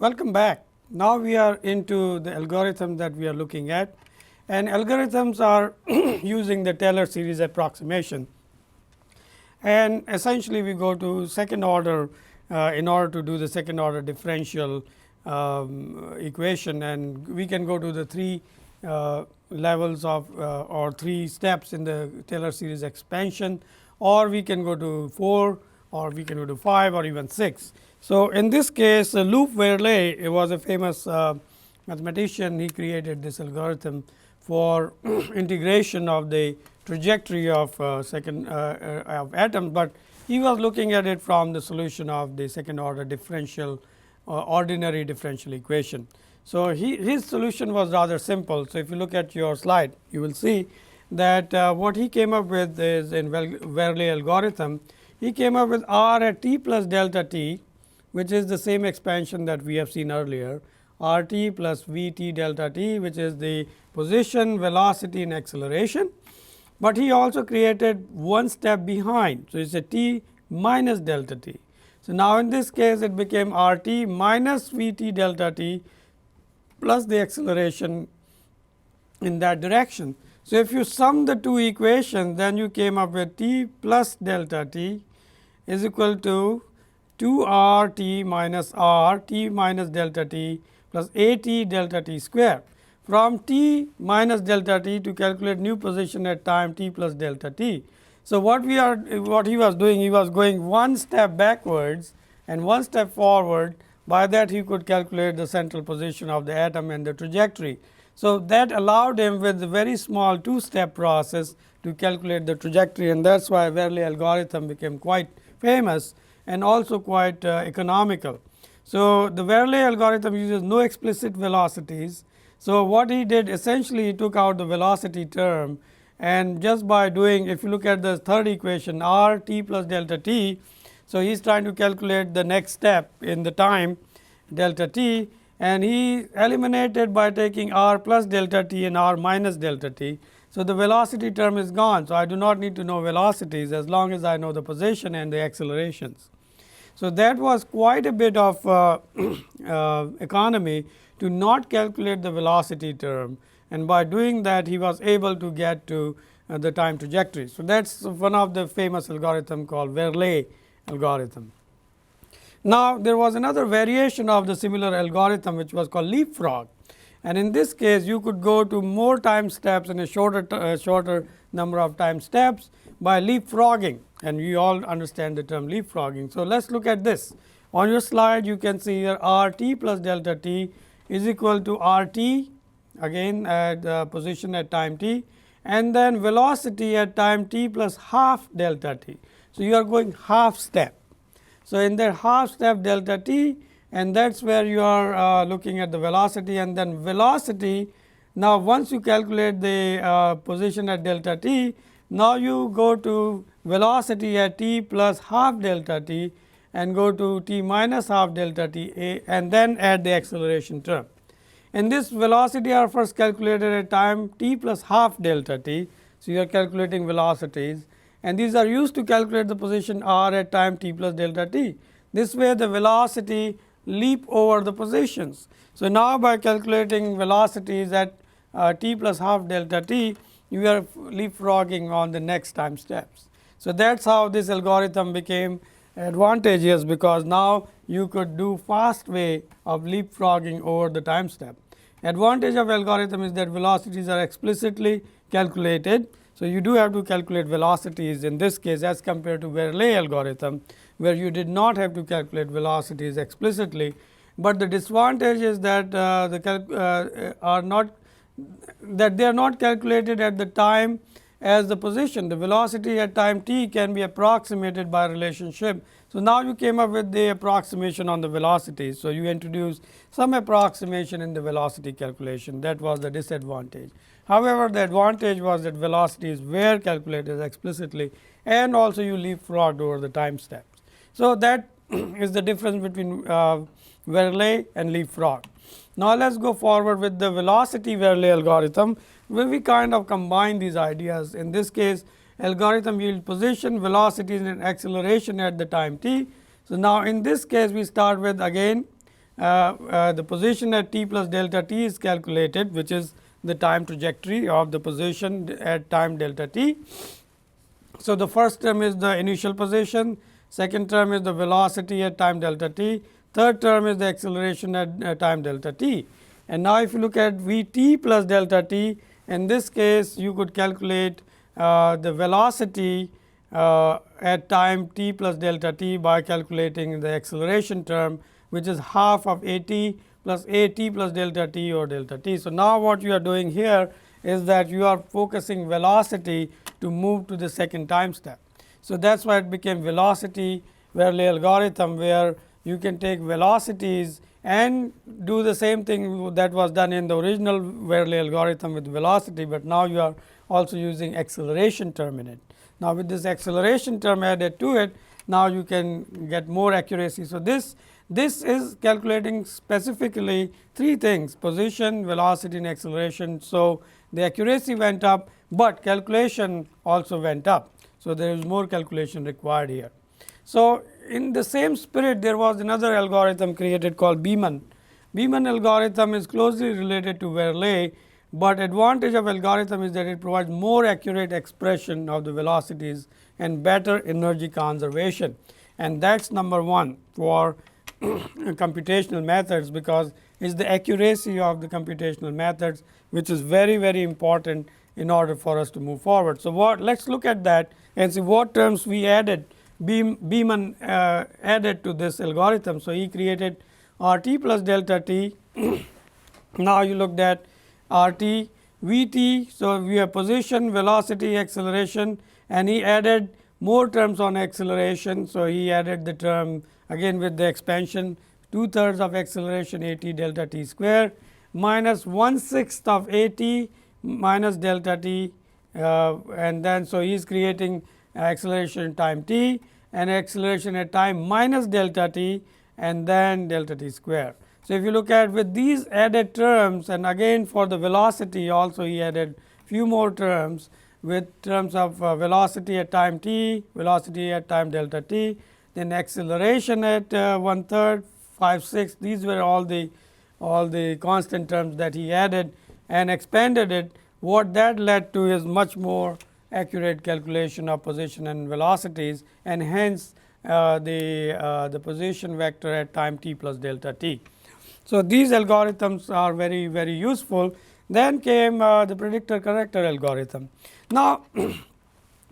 Welcome back. Now we are into the algorithm that we are looking at, and algorithms are using the Taylor series approximation. And essentially we go to second order in order to do the second order differential equation, and we can go to the three levels of or three steps in the Taylor series expansion, or we can go to 4, or we can go to 5, or even 6. So, in this case Loup Verlet was a famous mathematician. He created this algorithm for integration of the trajectory of of atoms, but he was looking at it from the solution of the second order differential ordinary differential equation. So, his solution was rather simple. So, if you look at your slide, you will see that what he came up with is in Verlet algorithm. He came up with r at t plus delta t, which is the same expansion that we have seen earlier, r t plus v t delta t, which is the position, velocity and acceleration. But he also created one step behind. So, it is a t minus delta t. So, now in this case it became r t minus v t delta t plus the acceleration in that direction. So, if you sum the two equations, then you came up with t plus delta t is equal to 2 r t minus r t minus delta t plus a t delta t square. From t minus delta t to calculate new position at time t plus delta t. So, what he was doing, he was going one step backwards and one step forward. By that he could calculate the central position of the atom and the trajectory. So, that allowed him with a very small two step process to calculate the trajectory, and that is why Verlet algorithm became quite famous and also quite economical. So, the Verlet algorithm uses no explicit velocities. So, what he did essentially, he took out the velocity term, and just by doing, if you look at the third equation r t plus delta t. So, he is trying to calculate the next step in the time delta t, and he eliminated by taking r plus delta t and r minus delta t. So, the velocity term is gone. So, I do not need to know velocities as long as I know the position and the accelerations. So, that was quite a bit of economy to not calculate the velocity term, and by doing that he was able to get to the time trajectory. So, that is one of the famous algorithm called Verlet algorithm. Now, there was another variation of the similar algorithm which was called leapfrog, and in this case you could go to more time steps in a shorter number of time steps by leapfrogging, and we all understand the term leapfrogging. So, let us look at this. On your slide you can see here r t plus delta t is equal to r t again at the position at time t, and then velocity at time t plus half delta t. So, you are going half step. So, in that half step delta t, and that is where you are looking at the velocity, and then velocity. Now, once you calculate the position at delta t, now you go to velocity at t plus half delta t and go to t minus half delta t and then add the acceleration term. And this velocity are first calculated at time t plus half delta t. So, you are calculating velocities, and these are used to calculate the position r at time t plus delta t. This way the velocity leap over the positions. So, now by calculating velocities at t plus half delta t, you are leapfrogging on the next time steps. So, that is how this algorithm became advantageous, because now you could do fast way of leapfrogging over the time step. Advantage of algorithm is that velocities are explicitly calculated. So, you do have to calculate velocities in this case as compared to Verlet algorithm, where you did not have to calculate velocities explicitly. But the disadvantage is that they are not calculated at the time as the position. The velocity at time t can be approximated by relationship. So, now you came up with the approximation on the velocities. So, you introduced some approximation in the velocity calculation. That was the disadvantage. However, the advantage was that velocities were calculated explicitly, and also you leapfrogged over the time steps. So, that is the difference between Verlet and leapfrog. Now, let us go forward with the velocity Verlet algorithm, where we kind of combine these ideas. In this case, algorithm yield position, velocities and acceleration at the time t. So, now in this case we start with again the position at t plus delta t is calculated, which is the time trajectory of the position at time delta t. So, the first term is the initial position, second term is the velocity at time delta t, third term is the acceleration at time delta t. And now, if you look at v t plus delta t, in this case you could calculate the velocity at time t plus delta t by calculating the acceleration term, which is half of a t plus a t plus delta t or delta t. So, now what you are doing here is that you are focusing velocity to move to the second time step. So, that is why it became velocity Verlet algorithm, where you can take velocities and do the same thing that was done in the original Verlet algorithm with velocity, but now you are also using acceleration term in it. Now, with this acceleration term added to it, now you can get more accuracy. So, this is calculating specifically three things: position, velocity and acceleration. So, the accuracy went up, but calculation also went up. So, there is more calculation required here. So, in the same spirit, there was another algorithm created called Beeman. Beeman algorithm is closely related to Verlet, but advantage of algorithm is that it provides more accurate expression of the velocities and better energy conservation. And that is number one for computational methods, because it is the accuracy of the computational methods which is very, very important in order for us to move forward. So, let us look at that and see what terms we added. Beeman added to this algorithm. So, he created R t plus delta t. Now, you looked at R t, V t. So, we have position, velocity, acceleration, and he added more terms on acceleration. So, he added the term again with the expansion 2/3 of acceleration a t delta t square minus 1/6 of a t minus delta t, and then so he is creating acceleration time t and acceleration at time minus delta t and then delta t square. So, if you look at with these added terms, and again for the velocity also he added few more terms with terms of velocity at time t, velocity at time delta t, then acceleration at 1/3, 5, 6. These were all the constant terms that he added and expanded it. What that led to is much more accurate calculation of position and velocities, and hence the position vector at time t plus delta t. So, these algorithms are very, very useful. Then came the predictor corrector algorithm. Now,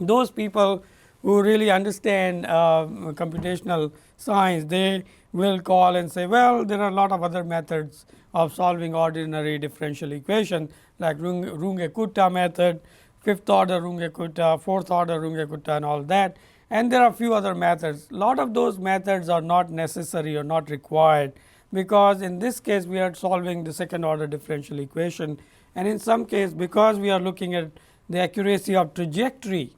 those people who really understand computational science, they will call and say, well, there are a lot of other methods of solving ordinary differential equation, like Runge-Kutta method, fifth order Runge-Kutta, fourth order Runge-Kutta and all that. And there are few other methods. A lot of those methods are not necessary or not required, because in this case we are solving the second order differential equation, and in some case because we are looking at the accuracy of trajectory,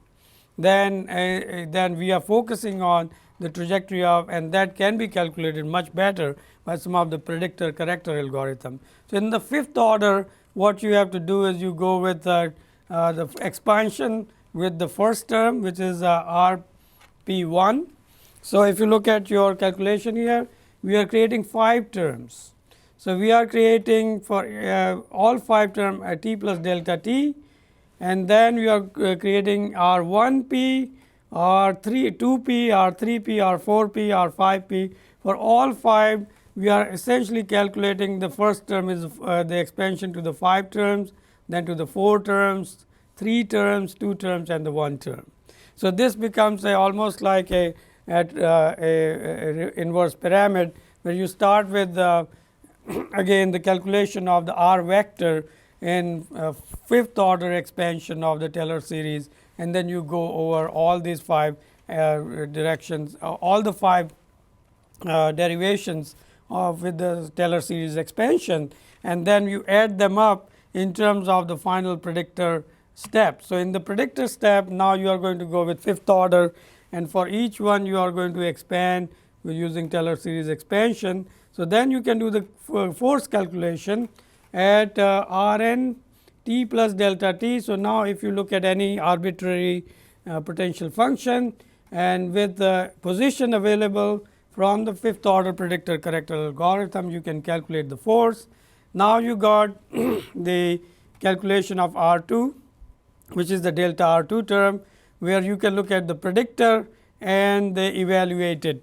then we are focusing on the trajectory of, and that can be calculated much better by some of the predictor corrector algorithm. So, in the fifth order, what you have to do is you go with the expansion with the first term, which is R p 1. So, if you look at your calculation here, we are creating 5 terms. So, we are creating for all 5 term t plus delta t, and then we are creating R 1 p, R 2 p, R 3 p, R 4 p, R 5 p. For all 5, we are essentially calculating the first term is the expansion to the 5 terms, then to the 4 terms, 3 terms, 2 terms and the 1 term. So, this becomes almost like a inverse pyramid, where you start with again the calculation of the R vector in fifth order expansion of the Taylor series, and then you go over all these 5 directions, all the 5 derivations with the Taylor series expansion, and then you add them up in terms of the final predictor step. So, in the predictor step, now you are going to go with fifth order, and for each one you are going to expand using Taylor series expansion. So, then you can do the force calculation at R n t plus delta t. So, now if you look at any arbitrary potential function, and with the position available from the fifth order predictor corrector algorithm you can calculate the force. Now, you got the calculation of R2, which is the delta R2 term, where you can look at the predictor and the evaluated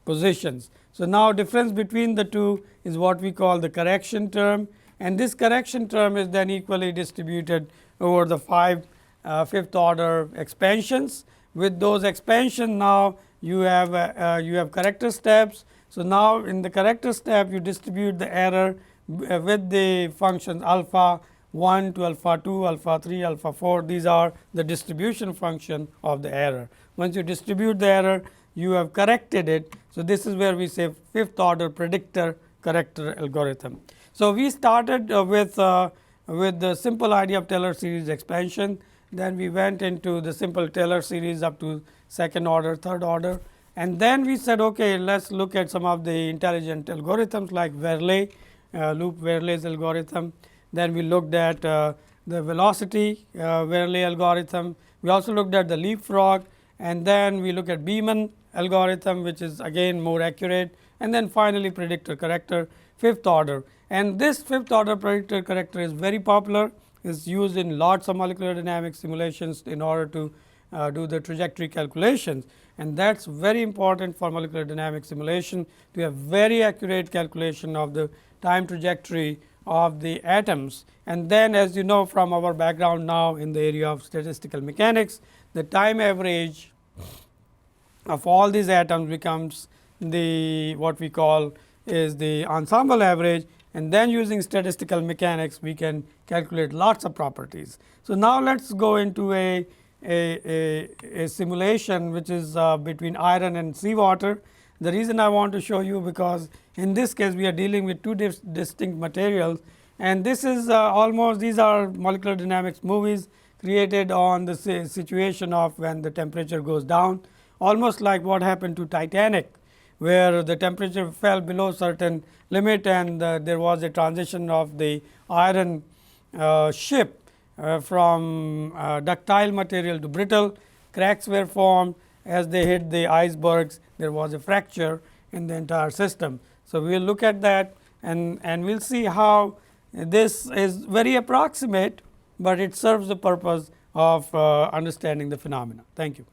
positions. So, now difference between the two is what we call the correction term, and this correction term is then equally distributed over the fifth order expansions. With those expansion, now you have corrector steps. So, now in the corrector step you distribute the error with the functions alpha 1 to alpha 2, alpha 3, alpha 4. These are the distribution function of the error. Once you distribute the error, you have corrected it. So, this is where we say fifth order predictor corrector algorithm. So, we started with the simple idea of Taylor series expansion. Then we went into the simple Taylor series up to second order, third order, and then we said, okay, let's look at some of the intelligent algorithms like Verlet, loop Verlet's algorithm. Then we looked at the velocity Verlet algorithm. We also looked at the leapfrog, and then we look at Beeman algorithm, which is again more accurate, and then finally predictor corrector fifth order. And this fifth order predictor corrector is very popular, is used in lots of molecular dynamics simulations in order to do the trajectory calculations, and that is very important for molecular dynamics simulation to have very accurate calculation of the time trajectory of the atoms. And then, as you know from our background now in the area of statistical mechanics, the time average of all these atoms becomes the what we call is the ensemble average, and then using statistical mechanics we can calculate lots of properties. So, now let us go into a simulation which is between iron and seawater. The reason I want to show you, because in this case we are dealing with two distinct materials, and this is almost, these are molecular dynamics movies created on the situation of when the temperature goes down, almost like what happened to Titanic, where the temperature fell below certain limit, and there was a transition of the iron ship from ductile material to brittle. Cracks were formed as they hit the icebergs. There was a fracture in the entire system. So, we will look at that, and we will see how this is very approximate, but it serves the purpose of understanding the phenomena. Thank you.